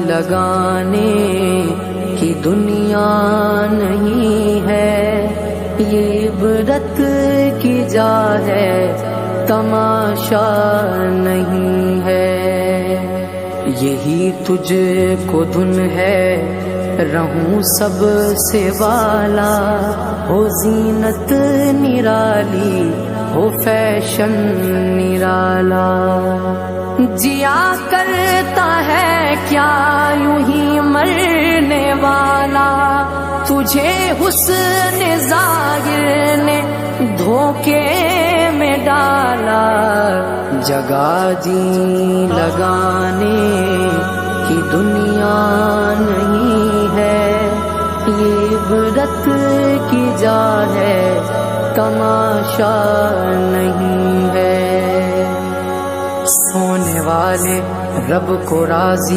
لگانے کی دنیا نہیں ہے، یہ عبرت کی جا ہے، تماشا نہیں ہے۔ یہی تجھ کو دھن ہے، رہوں سب سے والا، ہو زینت نرالی، ہو فیشن نرالا۔ جیا کرتا ہے کیا یوں ہی مرنے والا، تجھے حسن ظاہر نے دھوکے میں ڈالا۔ جگہ جی لگانے کی دنیا نہیں ہے، یہ عبرت کی جا ہے، تماشا نہیں ہے۔ سونے والے رب کو راضی